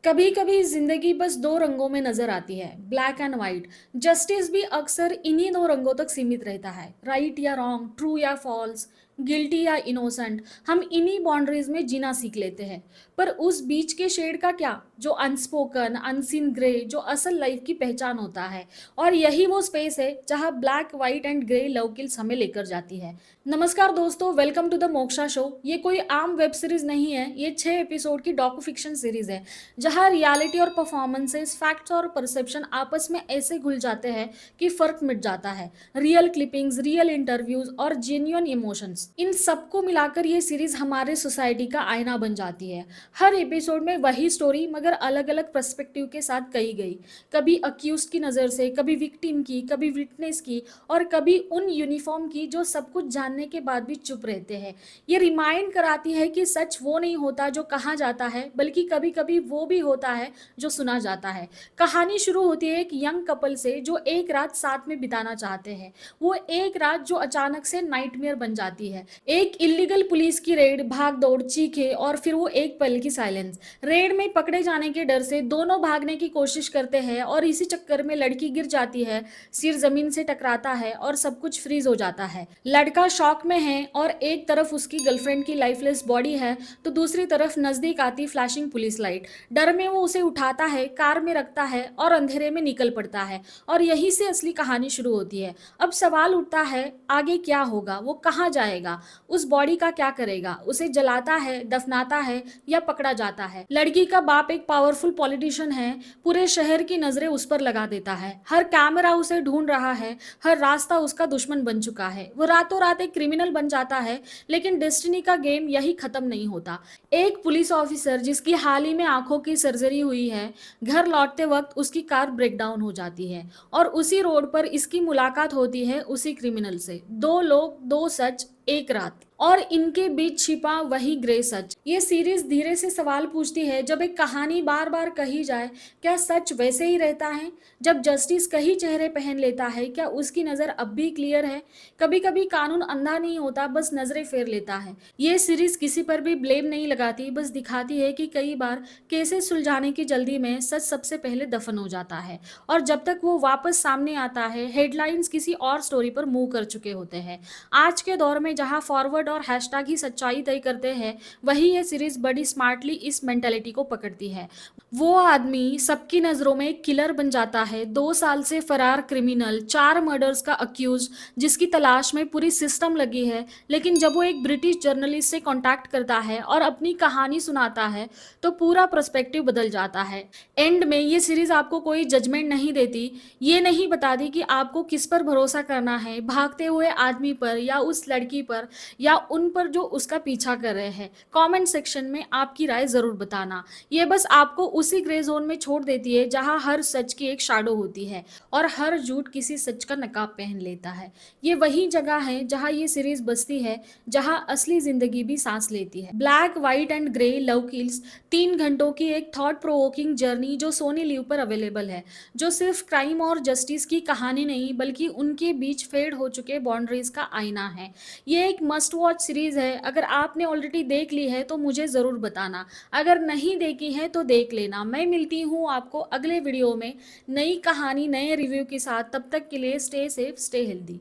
कभी कभी जिंदगी बस दो रंगों में नजर आती है, ब्लैक एंड व्हाइट। जस्टिस भी अक्सर इन्हीं दो रंगों तक सीमित रहता है, राइट या रॉन्ग, ट्रू या फॉल्स, गिल्टी या इनोसेंट। हम इन्हीं बाउंड्रीज में जीना सीख लेते हैं। पर उस बीच के शेड का क्या, जो अनस्पोकन अनसीन ग्रे, जो असल लाइफ की पहचान होता है। और यही वो स्पेस है जहां black white and grey love kills हमें लेकर जाती है। नमस्कार दोस्तों, welcome to the Moksha show. ये कोई आम वेब सीरीज नहीं है, ये 6 एपिसोड की डॉक्यू फिक्शन सीरीज है जहां रियलिटी और परफॉर्मेंसेस, फैक्ट्स और परसेप्शन आपस में ऐसे घुल जाते हैं कि फर्क मिट जाता है। रियल क्लिपिंग्स, रियल इंटरव्यूज और जेन्युइन इमोशंस, इन सबको मिलाकर ये सीरीज हमारे सोसाइटी का आईना बन जाती है। हर एपिसोड में वही स्टोरी मगर अलग अलग पर्सपेक्टिव के साथ कही गई। कभी अक्यूज की नज़र से, कभी विक्टिम की, कभी विटनेस की, और कभी उन यूनिफॉर्म की जो सब कुछ जानने के बाद भी चुप रहते हैं। ये रिमाइंड कराती है कि सच वो नहीं होता जो कहा जाता है, बल्कि कभी कभी वो भी होता है जो सुना जाता है। कहानी शुरू होती है एक यंग कपल से जो एक रात साथ में बिताना चाहते हैं। वो एक रात जो अचानक से नाइटमेयर बन जाती है। एक इलीगल पुलिस की रेड, भाग दौड़, चीखे और फिर वो एक पल की साइलेंस। रेड में पकड़े जाने के डर से दोनों भागने की कोशिश करते हैं और इसी चक्कर में लड़की गिर जाती है, सिर जमीन से टकराता है और सब कुछ फ्रीज हो जाता है। लड़का शॉक में है और एक तरफ उसकी गर्लफ्रेंड की लाइफलेस बॉडी है, तो दूसरी तरफ नजदीक आती फ्लैशिंग पुलिस लाइट। डर में वो उसे उठाता है, कार में रखता है और अंधेरे में निकल पड़ता है। और यहीं से असली कहानी शुरू होती है। अब सवाल उठता है, आगे क्या होगा, वो कहाँ जाएगा, उस बॉडी का क्या करेगा, उसे जलाता है, दफनाता है या पकड़ा जाता है। लड़की का बाप एक पावरफुल पॉलिटिशियन है, पूरे शहर की नजरें उस पर लगा देता है। हर कैमरा उसे ढूंढ रहा है, हर रास्ता उसका दुश्मन बन चुका है। वो रातों रात एक क्रिमिनल बन जाता है, लेकिन डेस्टिनी का गेम यही खत्म नहीं होता। एक पुलिस ऑफिसर जिसकी हाल ही में आंखों की सर्जरी हुई है, घर लौटते वक्त उसकी कार ब्रेकडाउन हो जाती है और उसी रोड पर इसकी मुलाकात होती है उसी क्रिमिनल से। दो लोग, दो सच, एक रात, और इनके बीच छिपा वही ग्रे सच। ये सीरीज धीरे से सवाल पूछती है, जब एक कहानी बार बार कही जाए, क्या सच वैसे ही रहता है? जब जस्टिस कई चेहरे पहन लेता है, क्या उसकी नज़र अब भी क्लियर है? कभी कभी कानून अंधा नहीं होता, बस नजरें फेर लेता है। ये सीरीज किसी पर भी ब्लेम नहीं लगाती, बस दिखाती है कि कई बार केसेस सुलझाने की जल्दी में सच सबसे पहले दफन हो जाता है, और जब तक वो वापस सामने आता है हेडलाइंस किसी और स्टोरी पर मूव कर चुके होते हैं। आज के दौर में जहां फॉरवर्ड और हैशटैग ही सच्चाई तय करते हैं, वही ये सीरीज बड़ी स्मार्टली इस मेंटेलिटी को पकड़ती है। वो आदमी सबकी नजरों में एक किलर बन जाता है, 2 साल से फरार क्रिमिनल, 4 मर्डर्स का अक्यूज, जिसकी तलाश में पूरी सिस्टम लगी है। लेकिन जब वो एक ब्रिटिश जर्नलिस्ट से कांटेक्ट करता है और अपनी कहानी सुनाता है, तो पूरा पर्सपेक्टिव बदल जाता है। एंड में ये सीरीज आपको कोई जजमेंट नहीं देती, ये नहीं बताती कि आपको किस पर भरोसा करना है, भागते हुए आदमी पर या उस लड़की पर या उन पर जो उसका पीछा कर रहे हैं। कमेंट सेक्शन में आपकी राय जरूर बताना। ये बस आपको उसी ग्रे जोन में छोड़ देती है जहां हर सच की एक शैडो होती है और हर झूठ किसी सच का नकाब पहन लेता है। ये वही जगह है जहां ये सीरीज बसती है, जहां असली जिंदगी भी सांस लेती है। Black white and grey love kills 3 घंटों की एक थॉट प्रोवोकिंग जर्नी जो सोनी लिव पर अवेलेबल है, जो सिर्फ क्राइम और जस्टिस की कहानी नहीं बल्कि उनके बीच फेड हो चुके बाउंड्रीज का आईना है। ये एक मस्ट वॉच सीरीज है। अगर आपने ऑलरेडी देख ली है तो मुझे ज़रूर बताना, अगर नहीं देखी है तो देख लेना। मैं मिलती हूँ आपको अगले वीडियो में नई कहानी, नए रिव्यू के साथ। तब तक के लिए स्टे सेफ, स्टे हेल्दी।